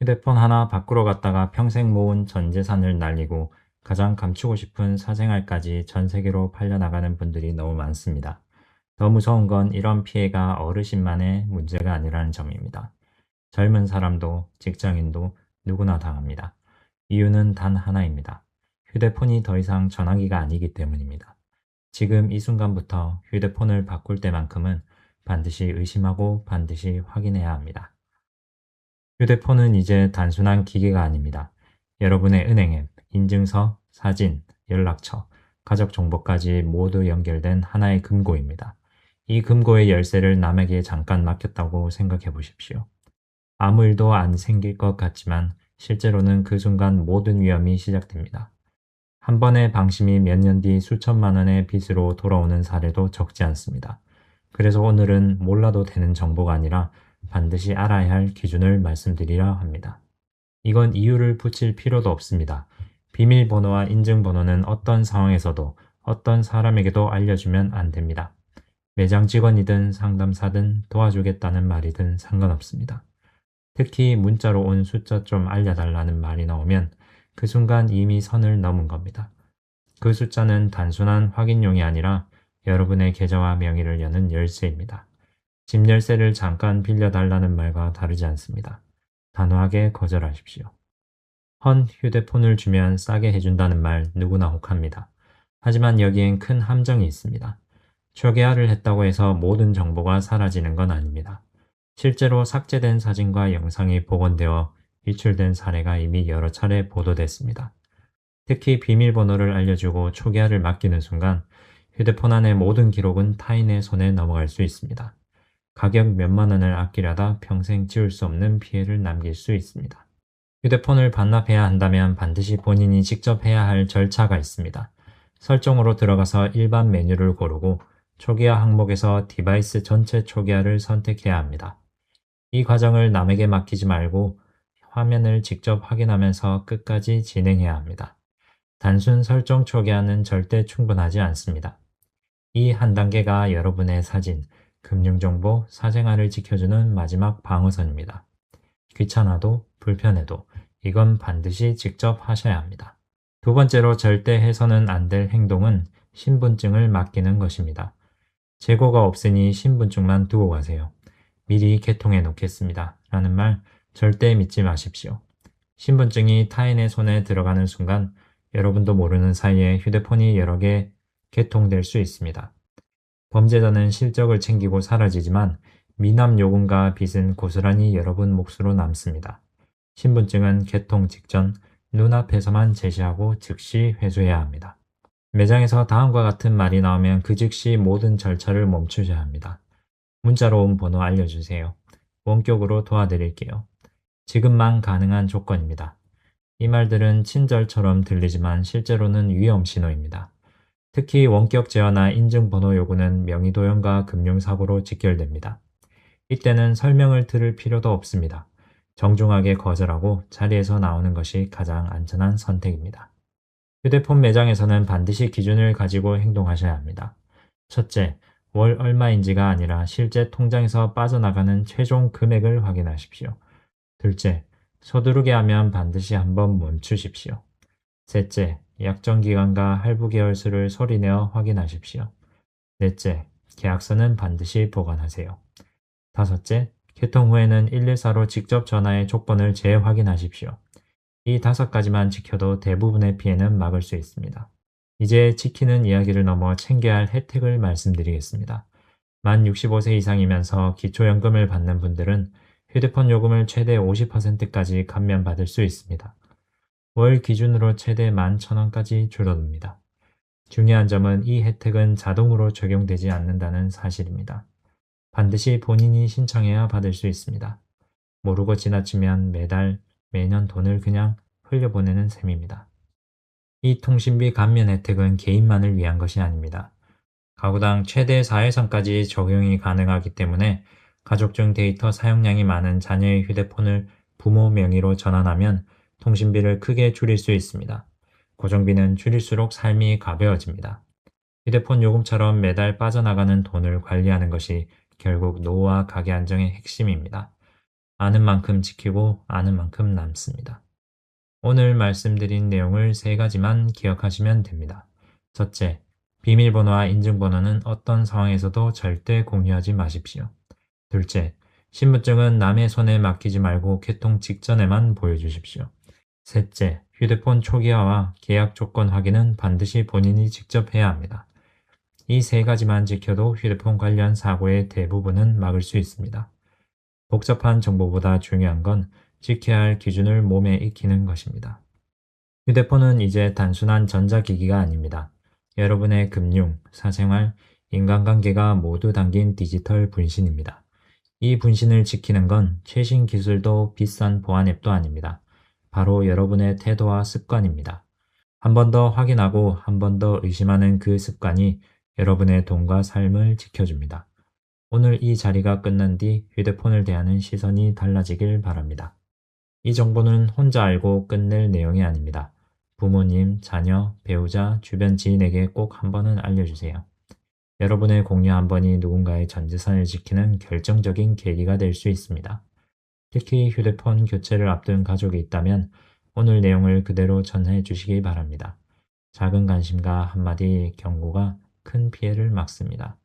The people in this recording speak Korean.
휴대폰 하나 바꾸러 갔다가 평생 모은 전 재산을 날리고 가장 감추고 싶은 사생활까지 전 세계로 팔려나가는 분들이 너무 많습니다. 더 무서운 건 이런 피해가 어르신만의 문제가 아니라는 점입니다. 젊은 사람도 직장인도 누구나 당합니다. 이유는 단 하나입니다. 휴대폰이 더 이상 전화기가 아니기 때문입니다. 지금 이 순간부터 휴대폰을 바꿀 때만큼은 반드시 의심하고 반드시 확인해야 합니다. 휴대폰은 이제 단순한 기계가 아닙니다. 여러분의 은행 앱, 인증서, 사진, 연락처, 가족 정보까지 모두 연결된 하나의 금고입니다. 이 금고의 열쇠를 남에게 잠깐 맡겼다고 생각해 보십시오. 아무 일도 안 생길 것 같지만 실제로는 그 순간 모든 위험이 시작됩니다. 한 번의 방심이 몇 년 뒤 수천만 원의 빚으로 돌아오는 사례도 적지 않습니다. 그래서 오늘은 몰라도 되는 정보가 아니라 반드시 알아야 할 기준을 말씀드리려 합니다. 이건 이유를 붙일 필요도 없습니다. 비밀번호와 인증번호는 어떤 상황에서도 어떤 사람에게도 알려주면 안 됩니다. 매장 직원이든 상담사든 도와주겠다는 말이든 상관없습니다. 특히 문자로 온 숫자 좀 알려달라는 말이 나오면 그 순간 이미 선을 넘은 겁니다. 그 숫자는 단순한 확인용이 아니라 여러분의 계좌와 명의를 여는 열쇠입니다. 집 열쇠를 잠깐 빌려달라는 말과 다르지 않습니다. 단호하게 거절하십시오. 휴대폰을 주면 싸게 해준다는 말 누구나 혹합니다. 하지만 여기엔 큰 함정이 있습니다. 초기화를 했다고 해서 모든 정보가 사라지는 건 아닙니다. 실제로 삭제된 사진과 영상이 복원되어 유출된 사례가 이미 여러 차례 보도됐습니다. 특히 비밀번호를 알려주고 초기화를 맡기는 순간 휴대폰 안의 모든 기록은 타인의 손에 넘어갈 수 있습니다. 가격 몇만 원을 아끼려다 평생 지울 수 없는 피해를 남길 수 있습니다. 휴대폰을 반납해야 한다면 반드시 본인이 직접 해야 할 절차가 있습니다. 설정으로 들어가서 일반 메뉴를 고르고 초기화 항목에서 디바이스 전체 초기화를 선택해야 합니다. 이 과정을 남에게 맡기지 말고 화면을 직접 확인하면서 끝까지 진행해야 합니다. 단순 설정 초기화는 절대 충분하지 않습니다. 이 한 단계가 여러분의 사진, 금융정보, 사생활을 지켜주는 마지막 방어선입니다. 귀찮아도 불편해도 이건 반드시 직접 하셔야 합니다. 두 번째로 절대 해서는 안 될 행동은 신분증을 맡기는 것입니다. 재고가 없으니 신분증만 두고 가세요. 미리 개통해 놓겠습니다. 라는 말 절대 믿지 마십시오. 신분증이 타인의 손에 들어가는 순간 여러분도 모르는 사이에 휴대폰이 여러 개 개통될 수 있습니다. 범죄자는 실적을 챙기고 사라지지만 미납 요금과 빚은 고스란히 여러분 몫으로 남습니다. 신분증은 개통 직전 눈앞에서만 제시하고 즉시 회수해야 합니다. 매장에서 다음과 같은 말이 나오면 그 즉시 모든 절차를 멈추셔야 합니다. 문자로 온 번호 알려주세요. 원격으로 도와드릴게요. 지금만 가능한 조건입니다. 이 말들은 친절처럼 들리지만 실제로는 위험 신호입니다. 특히 원격 제어나 인증번호 요구는 명의도용과 금융사고로 직결됩니다. 이때는 설명을 들을 필요도 없습니다. 정중하게 거절하고 자리에서 나오는 것이 가장 안전한 선택입니다. 휴대폰 매장에서는 반드시 기준을 가지고 행동하셔야 합니다. 첫째, 월 얼마인지가 아니라 실제 통장에서 빠져나가는 최종 금액을 확인하십시오. 둘째, 서두르게 하면 반드시 한번 멈추십시오. 셋째, 약정기간과 할부 계열수를 소리내어 확인하십시오. 넷째, 계약서는 반드시 보관하세요. 다섯째, 개통 후에는 114로 직접 전화해 조건을 재확인하십시오. 이 5가지만 지켜도 대부분의 피해는 막을 수 있습니다. 이제 지키는 이야기를 넘어 챙겨야 할 혜택을 말씀드리겠습니다. 만 65세 이상이면서 기초연금을 받는 분들은 휴대폰 요금을 최대 50%까지 감면받을 수 있습니다. 월 기준으로 최대 11,000원까지 줄어듭니다. 중요한 점은 이 혜택은 자동으로 적용되지 않는다는 사실입니다. 반드시 본인이 신청해야 받을 수 있습니다. 모르고 지나치면 매달, 매년 돈을 그냥 흘려보내는 셈입니다. 이 통신비 감면 혜택은 개인만을 위한 것이 아닙니다. 가구당 최대 4회선까지 적용이 가능하기 때문에 가족 중 데이터 사용량이 많은 자녀의 휴대폰을 부모 명의로 전환하면 통신비를 크게 줄일 수 있습니다. 고정비는 줄일수록 삶이 가벼워집니다. 휴대폰 요금처럼 매달 빠져나가는 돈을 관리하는 것이 결국 노후와 가계 안정의 핵심입니다. 아는 만큼 지키고 아는 만큼 남습니다. 오늘 말씀드린 내용을 세 가지만 기억하시면 됩니다. 첫째, 비밀번호와 인증번호는 어떤 상황에서도 절대 공유하지 마십시오. 둘째, 신분증은 남의 손에 맡기지 말고 개통 직전에만 보여주십시오. 셋째, 휴대폰 초기화와 계약 조건 확인은 반드시 본인이 직접 해야 합니다. 이 세 가지만 지켜도 휴대폰 관련 사고의 대부분은 막을 수 있습니다. 복잡한 정보보다 중요한 건 지켜야 할 기준을 몸에 익히는 것입니다. 휴대폰은 이제 단순한 전자기기가 아닙니다. 여러분의 금융, 사생활, 인간관계가 모두 담긴 디지털 분신입니다. 이 분신을 지키는 건 최신 기술도 비싼 보안 앱도 아닙니다. 바로 여러분의 태도와 습관입니다. 한 번 더 확인하고 한 번 더 의심하는 그 습관이 여러분의 돈과 삶을 지켜줍니다. 오늘 이 자리가 끝난 뒤 휴대폰을 대하는 시선이 달라지길 바랍니다. 이 정보는 혼자 알고 끝낼 내용이 아닙니다. 부모님, 자녀, 배우자, 주변 지인에게 꼭 한 번은 알려주세요. 여러분의 공유 한 번이 누군가의 전 재산을 지키는 결정적인 계기가 될 수 있습니다. 특히 휴대폰 교체를 앞둔 가족이 있다면 오늘 내용을 그대로 전해 주시기 바랍니다. 작은 관심과 한마디 경고가 큰 피해를 막습니다.